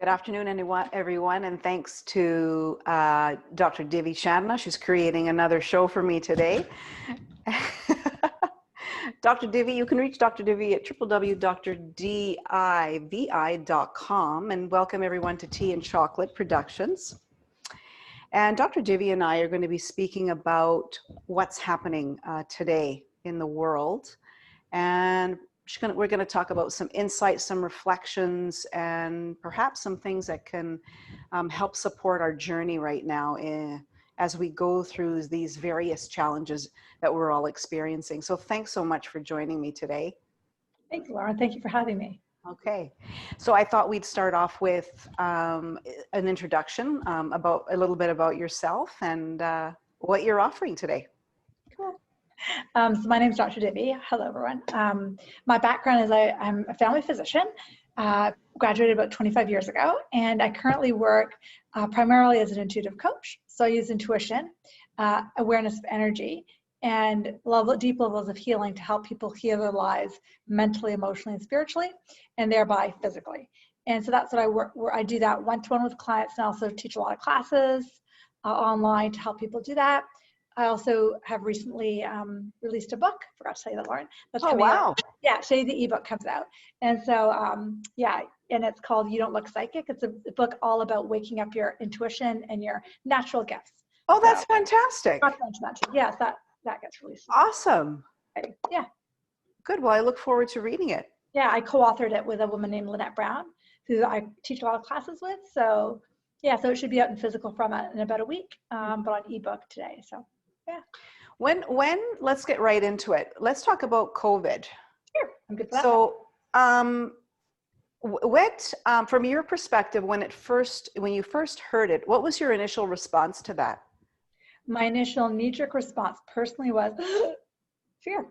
Good afternoon, everyone, and thanks to Dr. Divi Chandna. She's creating another show for me today. Dr. Divi, you can reach Dr. Divi at www.drdivi.com, and welcome everyone to Tea and Chocolate Productions. And Dr. Divi and I are going to be speaking about what's happening today in the world. And we're going to talk about some insights, some reflections, and perhaps some things that can help support our journey right now as we go through these various challenges that we're all experiencing. So thanks so much for joining me today. Thanks, Lauren. Thank you for having me. Okay, so I thought we'd start off with an introduction about a little bit about yourself and what you're offering today. Cool. So my name is Dr. Divi. Hello, everyone. My background is I'm a family physician, graduated about 25 years ago, and I currently work primarily as an intuitive coach. So I use intuition, awareness of energy, and deep levels of healing to help people heal their lives mentally, emotionally, and spiritually, and thereby physically. And so that's what I work. I do that one-to-one with clients, and I also teach a lot of classes online to help people do that. I also have recently released a book. Forgot to tell you that, Lauren. That's coming out. Yeah, show you the ebook comes out. And so, yeah, and it's called You Don't Look Psychic. It's a book all about waking up your intuition and your natural gifts. Oh, that's fantastic. Not to mention that too. Yes, that gets released. Awesome. Okay. Yeah. Good. Well, I look forward to reading it. Yeah, I co-authored it with a woman named Lynette Brown, who I teach a lot of classes with. So, yeah, so it should be out in physical format in about a week, but on ebook today. So. Yeah. When let's get right into it. Let's talk about COVID. Sure, I'm good for that. So, what from your perspective, when you first heard it, what was your initial response to that? My initial knee-jerk response personally was fear.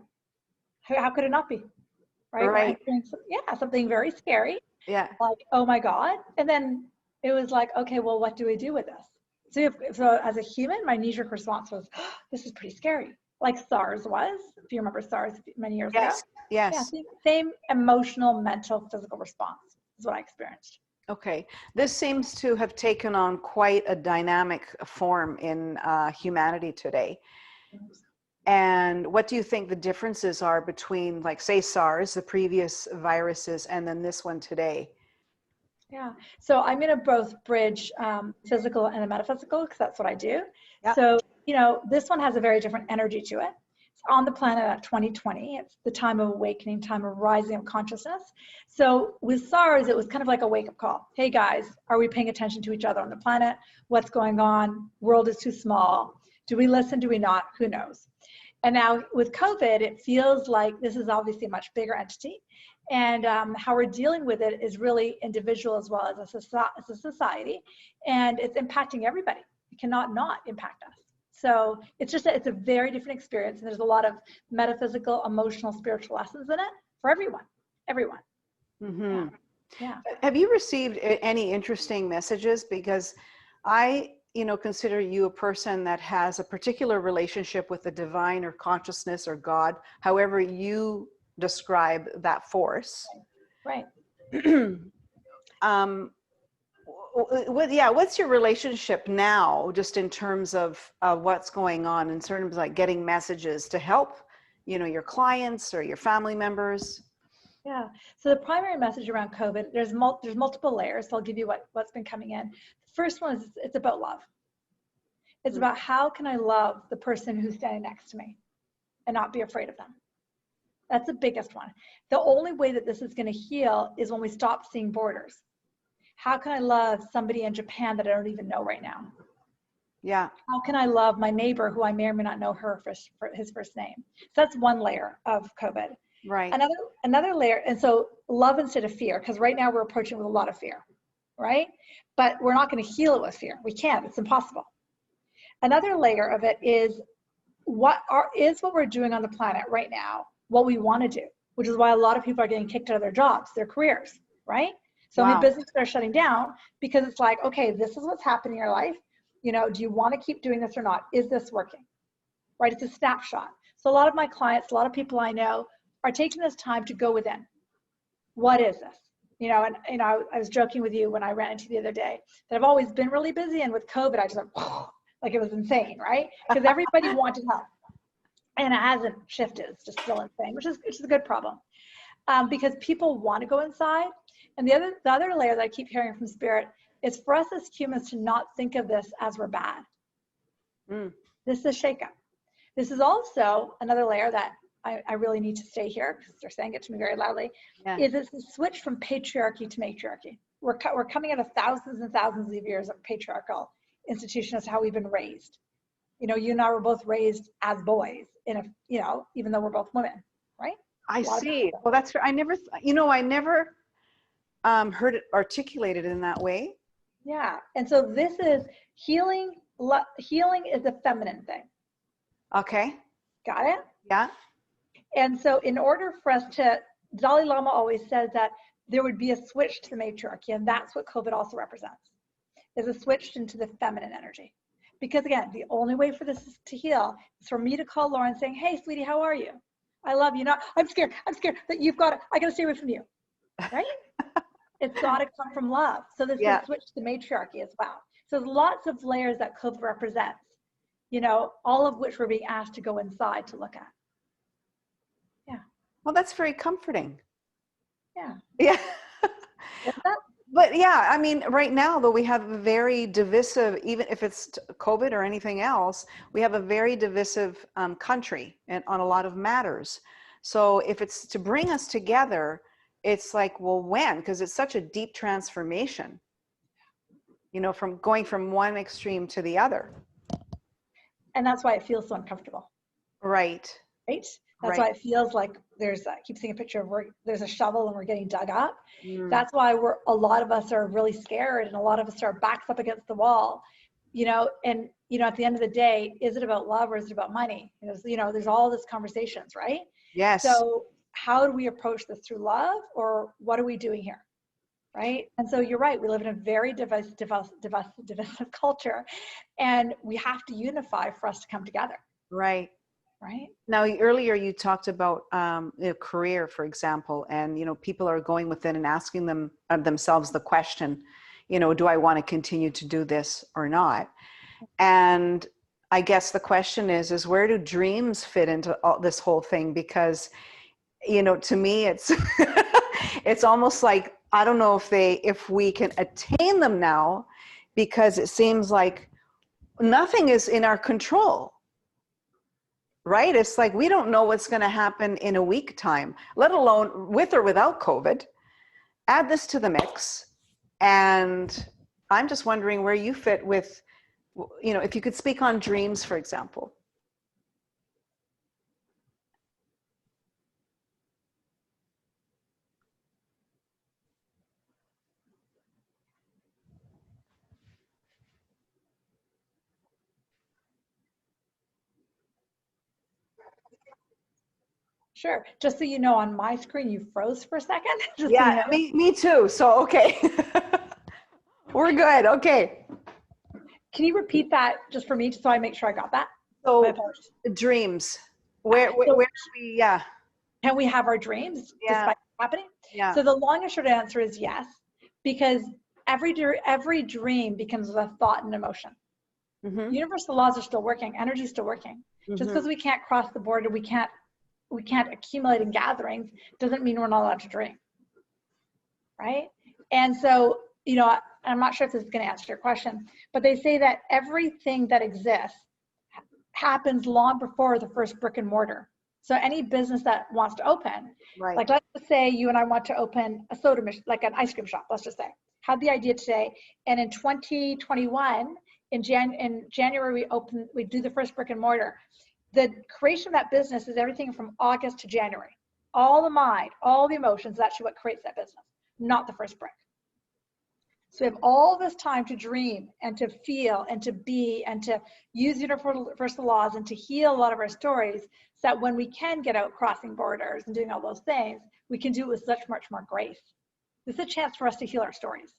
How could it not be? Right. Yeah, something very scary. Yeah. Like, oh my God. And then it was like, okay, well, what do we do with this? So as a human, my knee-jerk response was, this is pretty scary. Like SARS was, if you remember SARS many years ago. Yes. Yeah, same emotional, mental, physical response is what I experienced. Okay. This seems to have taken on quite a dynamic form in humanity today. And what do you think the differences are between, like, say, SARS, the previous viruses, and then this one today? Yeah, so I'm going to both bridge physical and the metaphysical because that's what I do. Yep. So, this one has a very different energy to it. It's on the planet at 2020. It's the time of awakening, time of rising of consciousness. So with SARS, it was kind of like a wake-up call. Hey guys, are we paying attention to each other on the planet? What's going on? World is too small. Do we listen? Do we not? Who knows? And now with COVID, it feels like this is obviously a much bigger entity. And how we're dealing with it is really individual as well as a society, and it's impacting everybody. It cannot not impact us. So it's a very different experience, and there's a lot of metaphysical, emotional, spiritual lessons in it for everyone. Mm-hmm. Yeah. Have you received any interesting messages? Because I, consider you a person that has a particular relationship with the divine or consciousness or God, however you describe that force. Right. What's your relationship now, just in terms of what's going on, in terms of like getting messages to help, your clients or your family members? Yeah. So the primary message around COVID, there's multiple layers. So I'll give you what's been coming in. The first one is it's about love. It's about how can I love the person who's standing next to me and not be afraid of them. That's the biggest one. The only way that this is going to heal is when we stop seeing borders. How can I love somebody in Japan that I don't even know right now? Yeah. How can I love my neighbor who I may or may not know for his first name? So that's one layer of COVID. Right. Another layer, and so love instead of fear, because right now we're approaching with a lot of fear, right? But we're not going to heal it with fear. We can't. It's impossible. Another layer of it is what we're doing on the planet right now what we want to do, which is why a lot of people are getting kicked out of their jobs, their careers, right? So many businesses are shutting down because it's like, okay, this is what's happening in your life. Do you want to keep doing this or not? Is this working? Right? It's a snapshot. So a lot of my clients, a lot of people I know are taking this time to go within. What is this? And I was joking with you when I ran into you the other day that I've always been really busy, and with COVID, I just went, like it was insane, right? Because everybody wanted help, and it hasn't shifted. It's just still insane, which is a good problem, because people want to go inside. And the other layer that I keep hearing from Spirit is for us as humans to not think of this as we're bad. This is a shakeup. This is also another layer that I really need to stay here, because they're saying it to me very loudly, is it's a switch from patriarchy to matriarchy. We're coming out of thousands and thousands of years of patriarchal institution as to how we've been raised. You and I were both raised as boys, even though we're both women, right? I see. Well, that's, I never heard it articulated in that way. Yeah. And so this is healing. Healing is a feminine thing. Okay. Got it? Yeah. And so in order for us to, Dalai Lama always says that there would be a switch to the matriarchy, and that's what COVID also represents, is a switch into the feminine energy. Because again, the only way for this to heal is for me to call Lauren saying, hey, sweetie, how are you? I love you. I'm scared that I gotta stay away from you, right? It's gotta come from love. So this is switch to the matriarchy as well. So there's lots of layers that COVID represents, all of which we're being asked to go inside to look at. Yeah. Well, that's very comforting. Yeah. Yeah. But yeah, I mean, right now, though, we have a very divisive, even if it's COVID or anything else, we have a very divisive country and on a lot of matters. So if it's to bring us together, it's like, well, when? Because it's such a deep transformation, from going from one extreme to the other. And that's why it feels so uncomfortable. Right. Right? That's why it feels like I keep seeing a picture of there's a shovel and we're getting dug up. That's why a lot of us are really scared, and a lot of us are backs up against the wall, and at the end of the day, is it about love or is it about money? There's all this conversations, right? Yes. So how do we approach this, through love, or what are we doing here? Right? And so you're right, we live in a very divisive culture, and we have to unify for us to come together. Right. Right. Now, earlier you talked about career, for example, and people are going within and asking themselves the question, do I want to continue to do this or not? And I guess the question is where do dreams fit into this whole thing? Because to me, it's it's almost like, I don't know if we can attain them now, because it seems like nothing is in our control. Right? It's like, we don't know what's going to happen in a week time, let alone with or without COVID. Add this to the mix. And I'm just wondering where you fit with, if you could speak on dreams, for example. Sure. Just so you know, on my screen, you froze for a second. Yeah, so me too. So, okay. We're good. Okay. Can you repeat that just for me, so I make sure I got that? So, dreams. Where should we, Can we have our dreams despite happening? Yeah. So the long and short answer is yes, because every dream becomes a thought and emotion. Universal laws are still working. Energy is still working. Just because we can't cross the border, we can't accumulate in gatherings, doesn't mean we're not allowed to dream, right? And so, I'm not sure if this is going to answer your question, but they say that everything that exists happens long before the first brick and mortar. So any business that wants to open, like let's just say you and I want to open a soda machine, like an ice cream shop, let's just say, had the idea today, and in 2021, in January, we do the first brick and mortar. The creation of that business is everything from August to January. All the mind, all the emotions, that's actually what creates that business, not the first brick. So we have all this time to dream and to feel and to be and to use universal laws and to heal a lot of our stories, so that when we can get out crossing borders and doing all those things, we can do it with much more grace. This is a chance for us to heal our stories.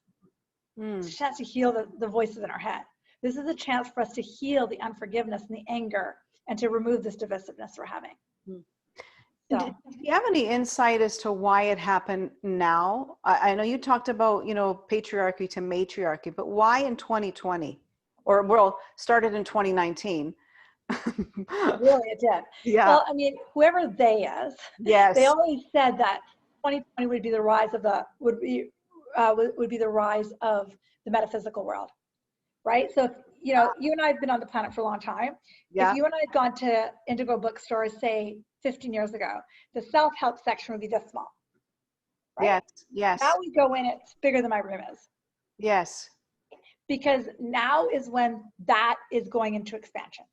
It's a chance to heal the voices in our head. This is a chance for us to heal the unforgiveness and the anger, and to remove this divisiveness we're having. Do So you have any insight as to why it happened now? I know you talked about, patriarchy to matriarchy, but why in 2020? Or well, started in 2019. really it did. Yeah. Well, I mean, whoever they is, they Yes. always said that 2020 would be the rise of would be the rise of the metaphysical world, right? So if, you and I have been on the planet for a long time. If Yeah. you and I had gone to Indigo bookstores, say 15 years ago, the self-help section would be this small, right? Yes. Yes. Now we go in, it's bigger than my room is, Yes. because now is when that is going into expansion.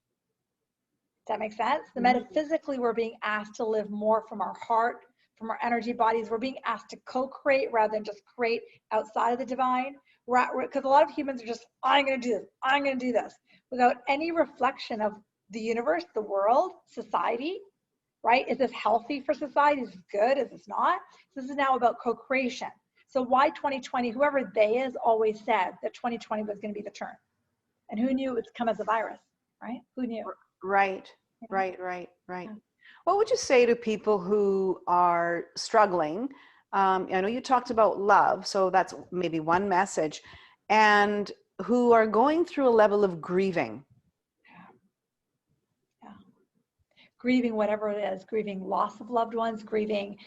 Does that make sense? The Mhm. metaphysically, we're being asked to live more from our heart, from our energy bodies. We're being asked to co-create rather than just create outside of the divine. Because a lot of humans are just, I'm going to do this, I'm going to do this, without any reflection of the universe, the world, society, right? Is this healthy for society? Is this good? Is this not? This is now about co-creation. So why 2020, whoever they is, always said that 2020 was going to be the turn. And who knew it would come as a virus, right? Who knew? Right. Yeah. Right. Yeah. What would you say to people who are struggling? I know you talked about love, so that's maybe one message, and who are going through a level of grieving. Yeah. Grieving whatever it is, grieving loss of loved ones, grieving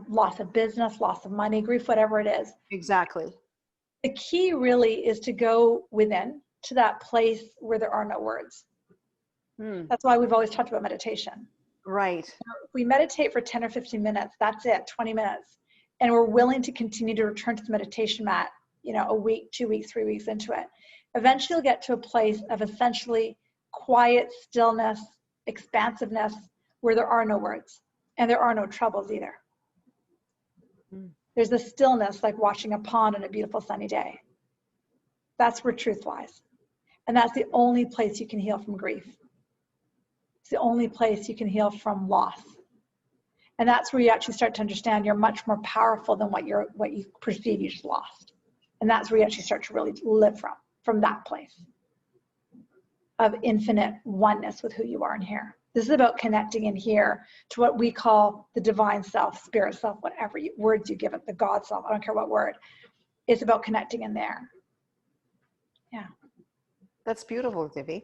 loss of business, loss of money, grief, whatever it is. Exactly. The key really is to go within to that place where there are no words. That's why we've always talked about meditation. Right. If we meditate for 10 or 15 minutes, that's it, 20 minutes. And we're willing to continue to return to the meditation mat, a week, 2 weeks, 3 weeks into it. Eventually you'll get to a place of essentially quiet stillness, expansiveness, where there are no words and there are no troubles either. There's a stillness like watching a pond on a beautiful sunny day. That's where truth lies. And that's the only place you can heal from grief. It's the only place you can heal from loss. And that's where you actually start to understand you're much more powerful than what you perceive you just lost. And that's where you actually start to really live from that place of infinite oneness with who you are in here. This is about connecting in here to what we call the divine self, spirit self, whatever words you give it, the God self, I don't care what word. It's about connecting in there. Yeah. That's beautiful, Divi.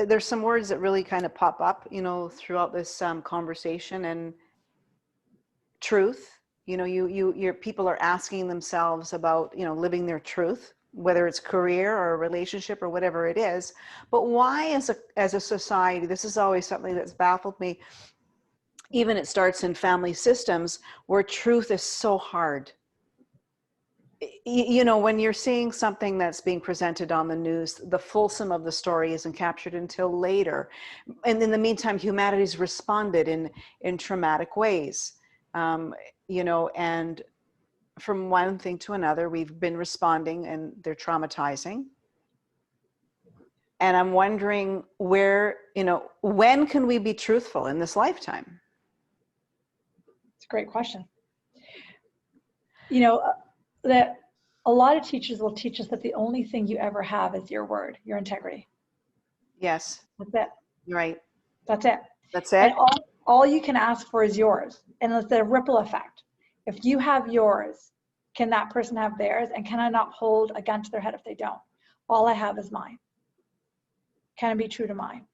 There's some words that really kind of pop up, throughout this conversation, and truth. Your people are asking themselves about, living their truth, whether it's career or a relationship or whatever it is. But why, as a society, this is always something that's baffled me. Even it starts in family systems where truth is so hard. When you're seeing something that's being presented on the news, the fulsome of the story isn't captured until later. And in the meantime, humanity's responded in traumatic ways. And from one thing to another, we've been responding, and they're traumatizing. And I'm wondering when can we be truthful in this lifetime? It's a great question. That a lot of teachers will teach us that the only thing you ever have is your word, your integrity. Yes. That's it. Right. That's it. That's it. And all you can ask for is yours. And it's a ripple effect. If you have yours, can that person have theirs? And can I not hold a gun to their head if they don't? All I have is mine. Can I be true to mine?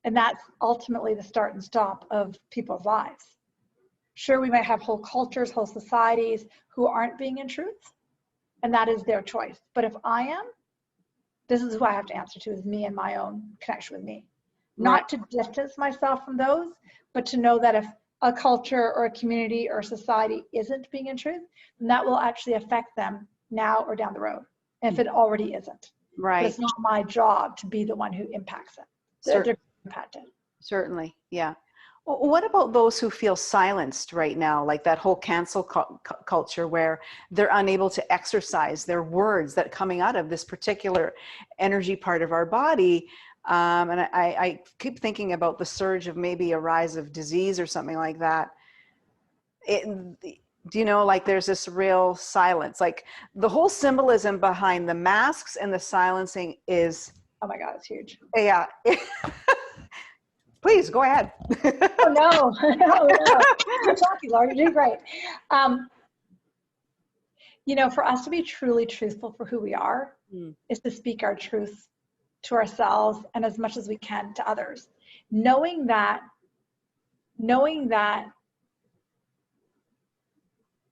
And that's ultimately the start and stop of people's lives. Sure, we might have whole cultures, whole societies who aren't being in truth, and that is their choice. But if I am, this is who I have to answer to, is me and my own connection with me. Not to distance myself from those, but to know that if a culture or a community or society isn't being in truth, then that will actually affect them now or down the road, if it already isn't. Right. But it's not my job to be the one who impacts it. They're impacted. Certainly, yeah. What about those who feel silenced right now, like that whole cancel culture where they're unable to exercise their words that are coming out of this particular energy part of our body? And I keep thinking about the surge of maybe a rise of disease or something like that. Do you know, like there's this real silence, like the whole symbolism behind the masks and the silencing is, Oh my God, it's huge. yeah. Please go ahead. Oh no, no, no. You're talking, Laura, you're doing great. You know, for us to be truly truthful for who we are is to speak our truth to ourselves and as much as we can to others. Knowing that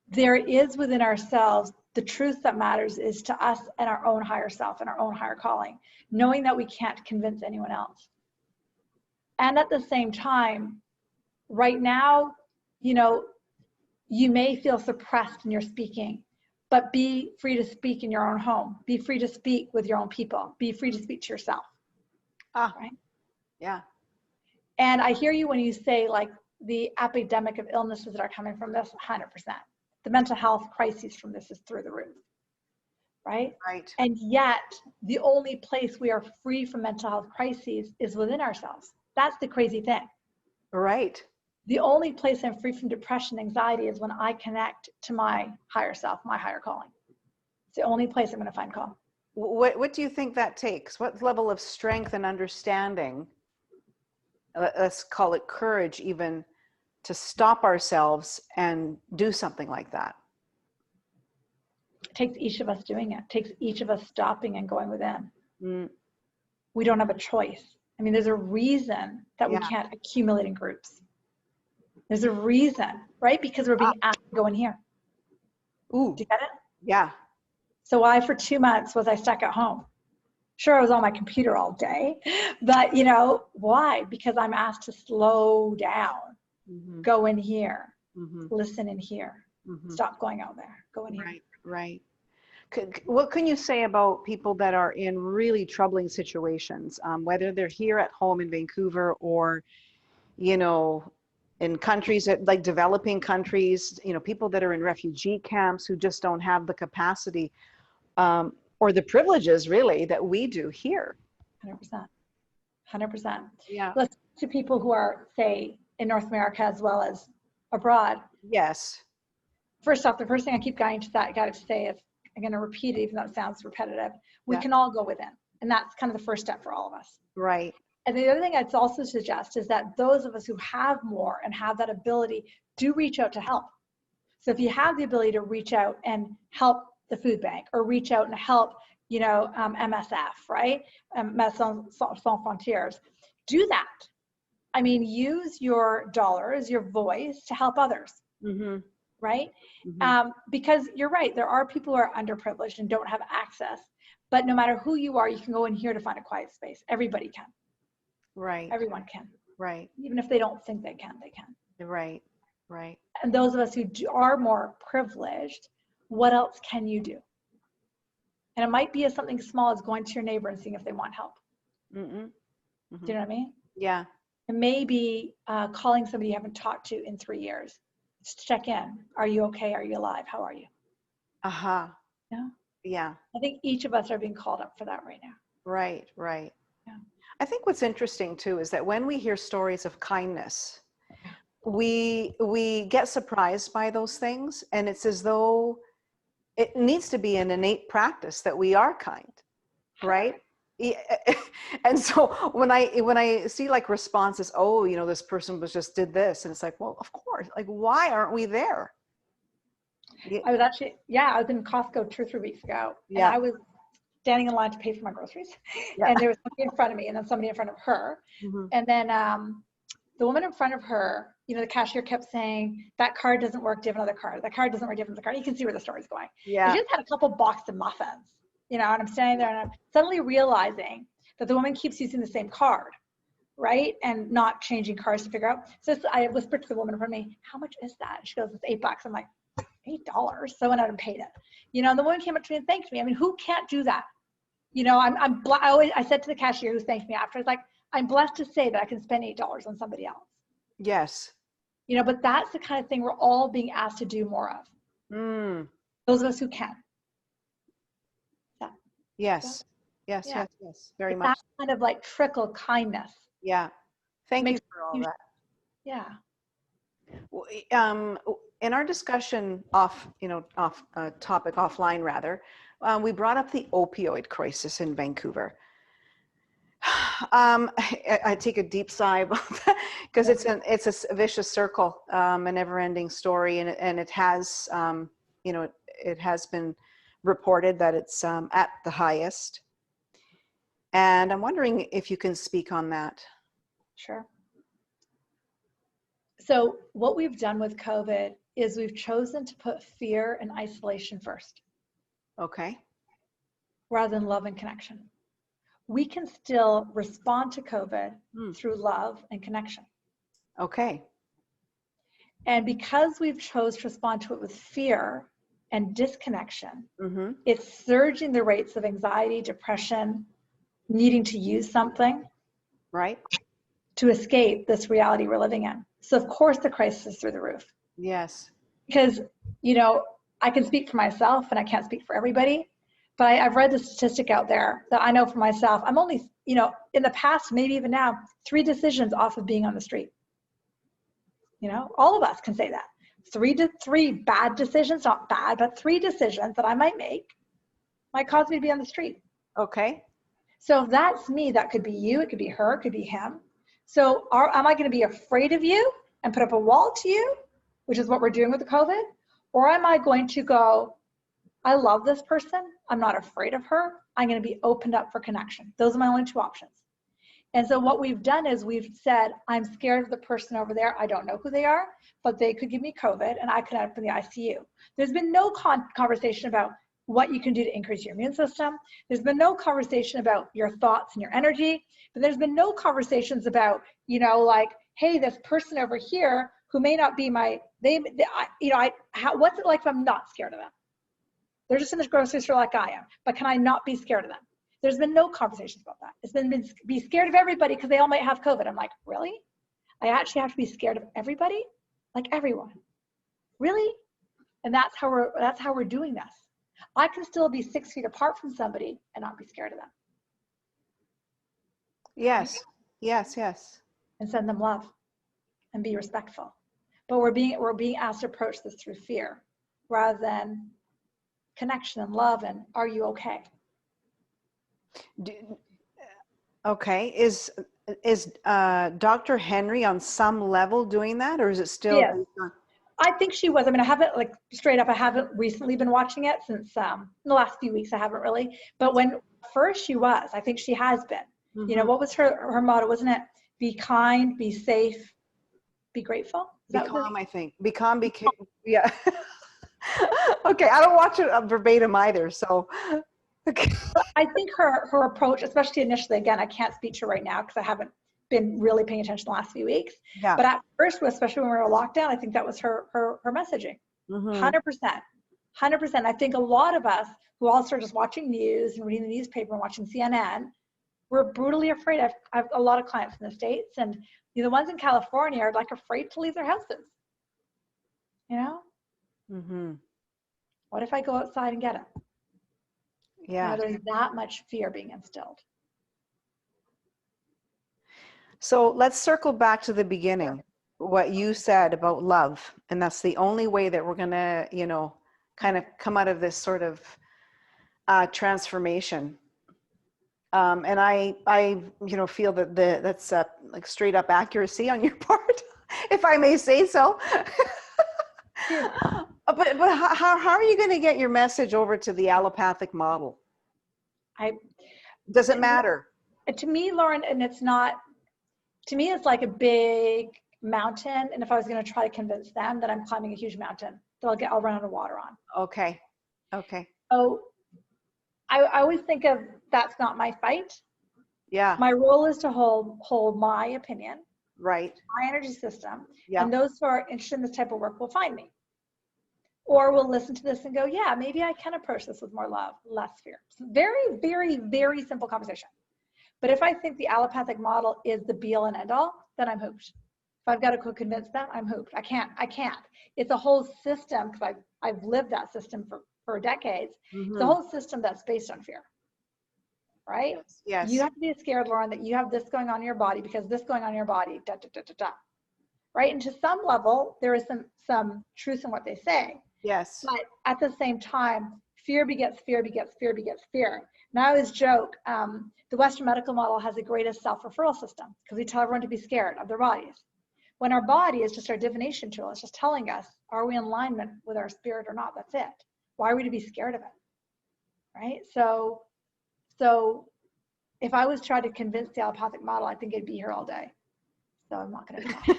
there is within ourselves, the truth that matters is to us and our own higher self and our own higher calling, knowing that we can't convince anyone else. And at the same time, right now, you know, you may feel suppressed in your speaking, but be free to speak in your own home. Be free to speak with your own people. Be free to speak to yourself. Right? Yeah. And I hear you when you say like the epidemic of illnesses that are coming from this, 100%. The mental health crises from this is through the roof, right? Right. And yet the only place we are free from mental health crises is within ourselves. That's the crazy thing. Right. The only place I'm free from depression, anxiety is when I connect to my higher self, my higher calling. It's the only place I'm going to find calm. What do you think that takes? What level of strength and understanding, let's call it courage even, to stop ourselves and do something like that? It takes each of us doing it. It takes each of us stopping and going within. Mm. We don't have a choice. I mean, there's a reason that we can't accumulate in groups. There's a reason, right? Because we're being asked to go in here. Ooh. Do you get it? Yeah. So why for 2 months was I stuck at home? Sure, I was on my computer all day, but you know, why? Because I'm asked to slow down, go in here, listen in here, stop going out there, go in here. Right, right. What can you say about people that are in really troubling situations, whether they're here at home in Vancouver or, you know, in countries that, like developing countries, you know, people that are in refugee camps who just don't have the capacity or the privileges really that we do here? 100%. 100%. Yeah. Let's to people who are, say, in North America as well as abroad. Yes. First off, the first thing I keep got to say is, I'm going to repeat it even though it sounds repetitive, we can all go within. And that's kind of the first step for all of us. Right. And the other thing I'd also suggest is that those of us who have more and have that ability do reach out to help. So if you have the ability to reach out and help the food bank or reach out and help, you know, MSF, right? Médecins Sans Frontières, do that. I mean, use your dollars, your voice to help others, right? Because you're right, there are people who are underprivileged and don't have access, but no matter who you are, you can go in here to find a quiet space. Everybody can. Right. Everyone can. Right. Even if they don't think they can, they can. Right. Right. And those of us who are more privileged, what else can you do? And it might be as something small as going to your neighbor and seeing if they want help. Do you know what I mean? Yeah. It may be calling somebody you haven't talked to in 3 years. Just check in. Are you okay? Are you alive? How are you? Yeah. Yeah. I think each of us are being called up for that right now. Right. Right. Yeah. I think what's interesting too is that when we hear stories of kindness, we get surprised by those things, and it's as though it needs to be an innate practice that we are kind, right? And so when I see like responses, oh, you know, this person did this, and it's like, well, of course, like, why aren't we there? I was actually, I was in Costco 2 or 3 weeks ago, and I was standing in line to pay for my groceries, and there was somebody in front of me and then somebody in front of her, and then the woman in front of her, you know, the cashier kept saying, that card doesn't work, do you have another card? That card doesn't work, do you have another card? You can see where the story's going. And she just had a couple boxes of muffins, you know, and I'm standing there and I'm suddenly realizing that the woman keeps using the same card, right? And not changing cards to figure out. So I whispered to the woman in front of me, how much is that? She goes, it's $8. I'm like, $8? So I went out and paid it. You know, and the woman came up to me and thanked me. I mean, who can't do that? You know, I said to the cashier who thanked me after, I was like, I'm blessed to say that I can spend $8 on somebody else. Yes. You know, but that's the kind of thing we're all being asked to do more of. Those of us who can. Yes. Yes. Yeah. Yes. Very it's much. That kind of like trickle kindness. Yeah. Thank you for all that. Yeah. In our discussion off, off topic, offline rather, we brought up the opioid crisis in Vancouver. I take a deep sigh because it's a vicious circle, a never-ending story, and it has, it has been reported that it's at the highest. And I'm wondering if you can speak on that. Sure. So what we've done with COVID is we've chosen to put fear and isolation first. Okay. Rather than love and connection. We can still respond to COVID through love and connection. Okay. And because we've chose to respond to it with fear and disconnection, it's surging the rates of anxiety, depression, needing to use something. Right. To escape this reality we're living in. So of course the crisis is through the roof. Yes. Because, I can speak for myself and I can't speak for everybody, but I've read the statistic out there that I know for myself. I'm only, in the past, maybe even now, 3 decisions off of being on the street. All of us can say that. 3 bad decisions, not bad, but 3 decisions that I might make might cause me to be on the street. Okay. So if that's me, that could be you, it could be her, it could be him. So am I going to be afraid of you and put up a wall to you, which is what we're doing with the COVID? Or am I going to go, I love this person, I'm not afraid of her, I'm going to be opened up for connection. Those are my only 2 options. And so what we've done is we've said, I'm scared of the person over there. I don't know who they are, but they could give me COVID and I could end up in the ICU. There's been no conversation about what you can do to increase your immune system. There's been no conversation about your thoughts and your energy, but there's been no conversations about, hey, this person over here who may not be what's it like if I'm not scared of them? They're just in the grocery store like I am, but can I not be scared of them? There's been no conversations about that. It's been be scared of everybody because they all might have COVID. I'm like, really? I actually have to be scared of everybody? Like everyone? Really? And that's how we're doing this. I can still be 6 feet apart from somebody and not be scared of them. Yes, yes, yes. And send them love and be respectful. But we're being asked to approach this through fear rather than connection and love and are you okay? Okay. Is Dr. Henry on some level doing that, or is it still? Yes. I think she was. I mean, I haven't, straight up, I haven't recently been watching it since in the last few weeks, I haven't really. But when first she was, I think she has been. What was her motto? Wasn't it be kind, be safe, be grateful? Be calm, I think. Be calm, yeah. Okay, I don't watch it verbatim either, so. Okay. I think her approach, especially initially, again, I can't speak to her right now because I haven't been really paying attention the last few weeks. Yeah. But at first, especially when we were locked down, I think that was her messaging. 100%. I think a lot of us who all started just watching news and reading the newspaper and watching CNN, we're brutally afraid. I have a lot of clients in the States, and the ones in California are afraid to leave their houses. What if I go outside and get it? Yeah. There's that much fear being instilled. So let's circle back to the beginning, what you said about love. And that's the only way that we're going to, kind of come out of this sort of transformation. And I feel that that's straight up accuracy on your part, if I may say so. But how are you going to get your message over to the allopathic model? Does it matter? To me, Lauren, and it's not, to me, it's like a big mountain. And if I was going to try to convince them that I'm climbing a huge mountain, that I'll run out of water on. Okay. Okay. So I always think of that's not my fight. Yeah. My role is to hold my opinion. Right. My energy system. Yeah. And those who are interested in this type of work will find me. Or we'll listen to this and go, yeah, maybe I can approach this with more love, less fear. Very, very, very simple conversation. But if I think the allopathic model is the be all and end all, then I'm hooped. If I've got to convince them, I'm hooped. I can't. It's a whole system, because I've lived that system for decades. It's a whole system that's based on fear, right? Yes. You have to be scared, Lauren, that you have this going on in your body because this going on in your body, da, da, da, da, da. right? And to some level, there is some truth in what they say. Yes. But at the same time, fear begets fear begets fear begets fear. And I always joke, the Western medical model has the greatest self-referral system because we tell everyone to be scared of their bodies. When our body is just our divination tool, it's just telling us, are we in alignment with our spirit or not? That's it. Why are we to be scared of it, right? So if I was trying to convince the allopathic model, I think it'd be here all day. So I'm not going to try.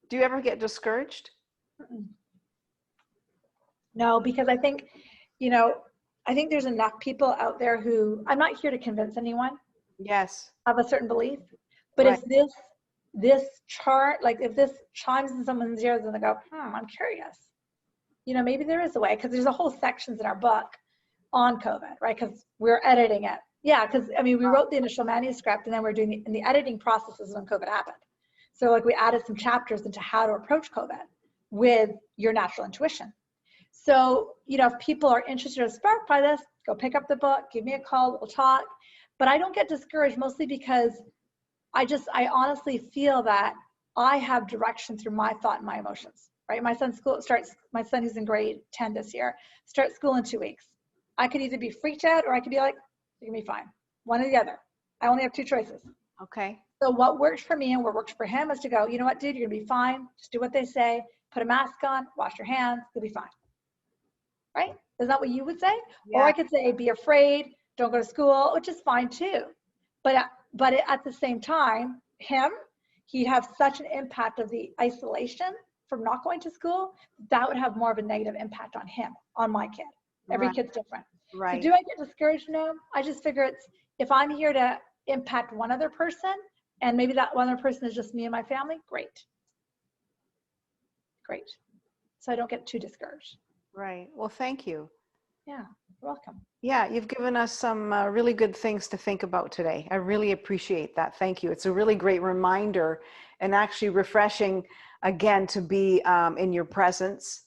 Do you ever get discouraged? No, because I think, I think there's enough people out there who, I'm not here to convince anyone. Yes. Of a certain belief. But Right. if this chart, like if this chimes in someone's ears and they go, I'm curious, maybe there is a way, because there's a whole sections in our book on COVID, right? Because we're editing it. Yeah, because we wrote the initial manuscript and then we're doing the editing processes when COVID happened. So like we added some chapters into how to approach COVID with your natural intuition. So, if people are interested or sparked by this, go pick up the book, give me a call, we'll talk. But I don't get discouraged mostly because I honestly feel that I have direction through my thought and my emotions, right? My son who's in grade 10 this year, starts school in 2 weeks. I could either be freaked out or I could be like, you're gonna be fine. One or the other. I only have 2 choices. Okay. So what works for me and what works for him is to go, you know what, dude, you're gonna be fine. Just do what they say, put a mask on, wash your hands, you'll be fine. Right? Is that what you would say? Yeah. Or I could say, be afraid, don't go to school, which is fine too. But at the same time, he'd have such an impact of the isolation from not going to school, that would have more of a negative impact on him, on my kid. Every Right. kid's different. Right. So do I get discouraged? No. I just figure if I'm here to impact one other person, and maybe that one other person is just me and my family, great. Great. So I don't get too discouraged. Right. Well, thank you. Yeah, you're welcome. Yeah, you've given us some really good things to think about today. I really appreciate that. Thank you. It's a really great reminder and actually refreshing again to be in your presence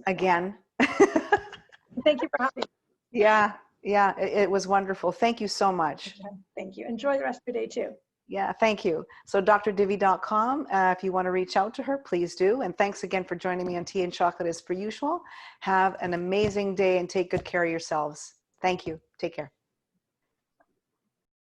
again. Thank you for having me. Yeah, it was wonderful. Thank you so much. Thank you. Enjoy the rest of your day too. Yeah, thank you. So drdivi.com, if you want to reach out to her, please do. And thanks again for joining me on Tea and Chocolate as per usual. Have an amazing day and take good care of yourselves. Thank you. Take care.